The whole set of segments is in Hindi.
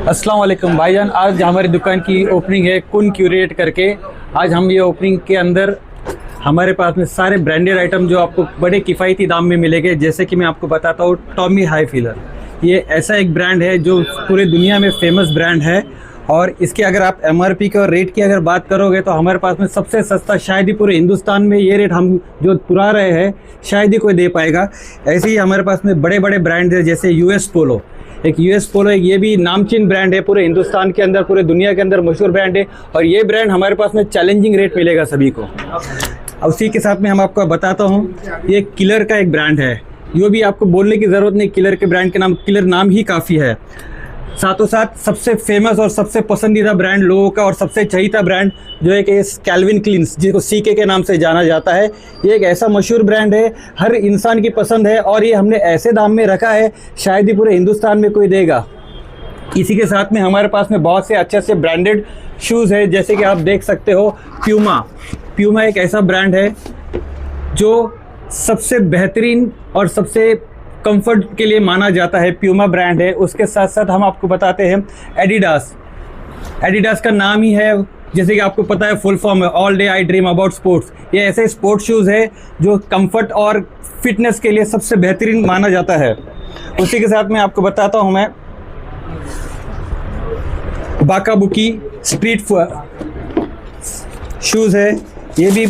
अस्सलाम वालेकुम भाईजान। आज हमारी दुकान की ओपनिंग है कुन क्यूरेट करके। आज हम ये ओपनिंग के अंदर हमारे पास में सारे ब्रांडेड आइटम जो आपको बड़े किफ़ायती दाम में मिलेंगे। जैसे कि मैं आपको बताता हूँ, टॉमी हाईफिलर ये ऐसा एक ब्रांड है जो पूरे दुनिया में फेमस ब्रांड है। और इसके अगर आप MRP के और रेट की अगर बात करोगे तो हमारे पास में सबसे सस्ता शायद ही पूरे हिंदुस्तान में ये रेट हम जो पुरा रहे हैं शायद ही कोई दे पाएगा। ऐसे ही हमारे पास में बड़े बड़े ब्रांड है, जैसे US पोलो। एक US पोलो ये भी नामचीन ब्रांड है, पूरे हिंदुस्तान के अंदर पूरे दुनिया के अंदर मशहूर ब्रांड है। और ये ब्रांड हमारे पास में चैलेंजिंग रेट मिलेगा सभी को। उसी के साथ में हम आपको बताता हूँ, ये किलर का एक ब्रांड है। यो भी आपको बोलने की ज़रूरत नहीं, किलर के ब्रांड के नाम किलर नाम ही काफ़ी है। साथों साथ सबसे फेमस और सबसे पसंदीदा ब्रांड लोगों का और सबसे चहीता ब्रांड जो है कि कैल्विन क्लीन, जिसको CK के नाम से जाना जाता है। ये एक ऐसा मशहूर ब्रांड है, हर इंसान की पसंद है। और ये हमने ऐसे दाम में रखा है शायद ही पूरे हिंदुस्तान में कोई देगा। इसी के साथ में हमारे पास में बहुत से अच्छे से ब्रांडेड शूज़ है, जैसे कि आप देख सकते हो प्यूमा एक ऐसा ब्रांड है जो सबसे बेहतरीन और सबसे कंफर्ट के लिए माना जाता है। प्यूमा ब्रांड है। उसके साथ साथ हम आपको बताते हैं एडिडास का नाम ही है, जैसे कि आपको पता है फुल फॉर्म है all day I dream about sports. ये ऐसे स्पोर्ट्स शूज़ है जो कंफर्ट और फिटनेस के लिए सबसे बेहतरीन माना जाता है। उसी के साथ में आपको बताता हूँ मैं बाकाबुकी स्ट्रीट शूज़ है ये भी।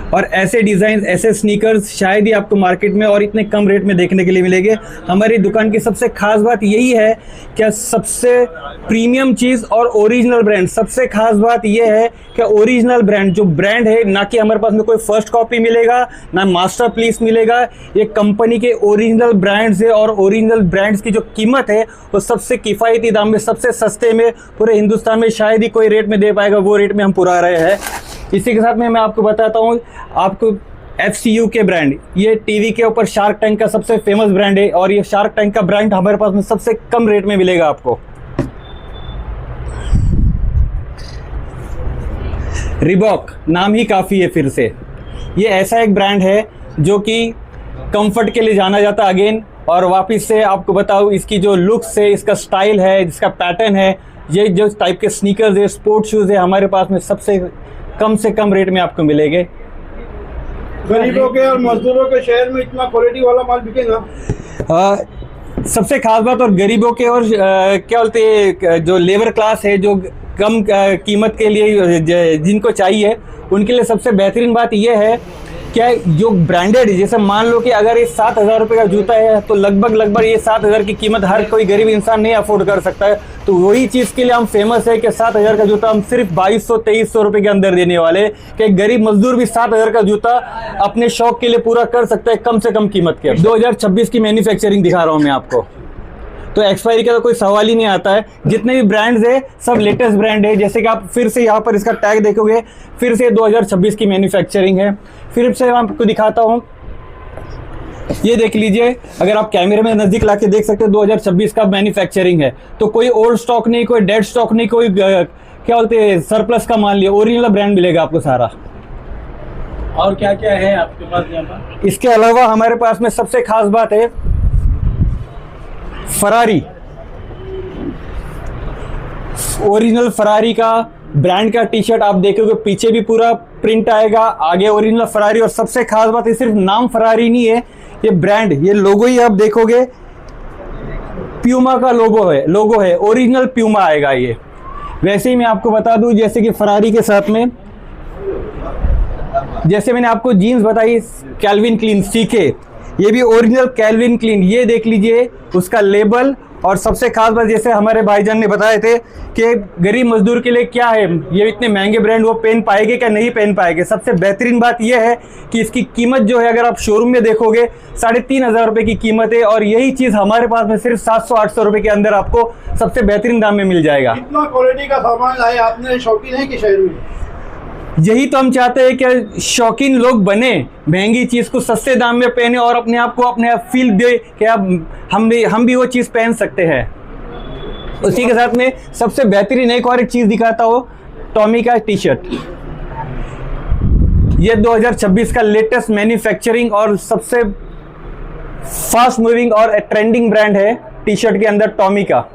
और ऐसे डिज़ाइन ऐसे स्नीकर्स शायद ही आपको मार्केट में और इतने कम रेट में देखने के लिए मिलेंगे। हमारी दुकान की सबसे खास बात यही है कि सबसे प्रीमियम चीज़ और ओरिजिनल ब्रांड। सबसे खास बात यह है कि ओरिजिनल ब्रांड जो ब्रांड है, ना कि हमारे पास में कोई फर्स्ट कॉपी मिलेगा ना मास्टर पीस मिलेगा। ये कंपनी के ओरिजिनल ब्रांड्स है और ओरिजिनल ब्रांड्स की जो कीमत है वो सबसे किफ़ायती दाम में, सबसे सस्ते में पूरे हिंदुस्तान में शायद ही कोई रेट में दे पाएगा। वो रेट में हम पुरा रहे हैं। इसी के साथ में मैं आपको बताता हूँ आपको FCU के ब्रांड, ये टीवी के ऊपर शार्क टैंक का सबसे फेमस ब्रांड है। और ये शार्क टैंक का ब्रांड हमारे पास में सबसे कम रेट में मिलेगा आपको। रिबॉक नाम ही काफ़ी है फिर से। ये ऐसा एक ब्रांड है जो कि कंफर्ट के लिए जाना जाता है अगेन। और वापस से आपको बताऊँ, इसकी जो लुक्स है, इसका स्टाइल है, जिसका पैटर्न है, ये जो टाइप के स्नीकर्स है, स्पोर्ट्स शूज़ है, हमारे पास में सबसे कम से कम रेट में आपको मिलेंगे। गरीबों के और मजदूरों के शहर में इतना क्वालिटी वाला माल बिकेगा। सबसे खास बात, और गरीबों के और क्या बोलते हैं जो लेबर क्लास है, जो कम कीमत के लिए जिनको चाहिए, उनके लिए सबसे बेहतरीन बात यह है क्या जो ब्रांडेड, जैसे मान लो कि अगर ये 7,000 रुपये का जूता है तो लगभग ये 7,000 की कीमत हर कोई गरीब इंसान नहीं अफोर्ड कर सकता है। तो वही चीज़ के लिए हम फेमस है कि 7,000 का जूता हम सिर्फ 2200-2300 रुपये के अंदर देने वाले, कि गरीब मजदूर भी 7,000 का जूता अपने शौक के लिए पूरा कर सकता है कम से कम कीमत के। 2026 की मैन्युफैक्चरिंग दिखा रहा हूँ मैं आपको, तो एक्सपायरी का तो कोई सवाल ही नहीं आता है। जितने भी ब्रांड्स है सब लेटेस्ट ब्रांड है। जैसे कि आप फिर से यहाँ पर इसका टैग देखोगे, फिर से 2026 की मैन्युफैक्चरिंग है। फिर से मैं आपको दिखाता हूँ, ये देख लीजिए, अगर आप कैमरे में नज़दीक ला के देख सकते हो 2026 का मैन्युफैक्चरिंग है। तो कोई ओल्ड स्टॉक नहीं, कोई डेड स्टॉक नहीं, कोई क्या बोलते हैं सरप्लस का मान लिया, ओरिजिनल ब्रांड मिलेगा आपको सारा। और क्या क्या है आपके पास यहाँ पर? इसके अलावा हमारे पास में सबसे खास बात है फरारी, ओरिजिनल फरारी का ब्रांड का टी शर्ट आप देखोगे, पीछे भी पूरा प्रिंट आएगा, आगे ओरिजिनल फरारी। और सबसे खास बात है सिर्फ नाम फरारी नहीं है, ये ब्रांड, ये लोगो ही आप देखोगे प्यूमा का लोगो है, ओरिजिनल प्यूमा आएगा ये। वैसे ही मैं आपको बता दूं, जैसे कि फरारी के साथ में, जैसे मैंने आपको जीन्स बताई कैल्विन क्लीन CK, ये भी ओरिजिनल कैल्विन क्लीन, ये देख लीजिए उसका लेबल। और सबसे खास बात, जैसे हमारे भाईजान ने बताए थे कि गरीब मजदूर के लिए क्या है, ये इतने महंगे ब्रांड वो पहन पाएंगे क्या नहीं पहन पाएंगे। सबसे बेहतरीन बात यह है कि इसकी कीमत जो है, अगर आप शोरूम में देखोगे 3,500 रुपये की कीमत है। और यही चीज़ हमारे पास में सिर्फ 700-800 रुपये के अंदर आपको सबसे बेहतरीन दाम में मिल जाएगा। इतना क्वालिटी का सामान लाए आपने, शौकीन है कि शहर में? यही तो हम चाहते हैं कि शौकीन लोग बने, महंगी चीज़ को सस्ते दाम में पहने और अपने आप को अपने आप फील दे कि हम भी वो चीज़ पहन सकते हैं। उसी के साथ में सबसे बेहतरीन एक और एक चीज़ दिखाता हूँ, टॉमी का टी शर्ट। ये 2026 का लेटेस्ट मैन्युफैक्चरिंग और सबसे फास्ट मूविंग और ट्रेंडिंग ब्रांड है टी शर्ट के अंदर टॉमी का।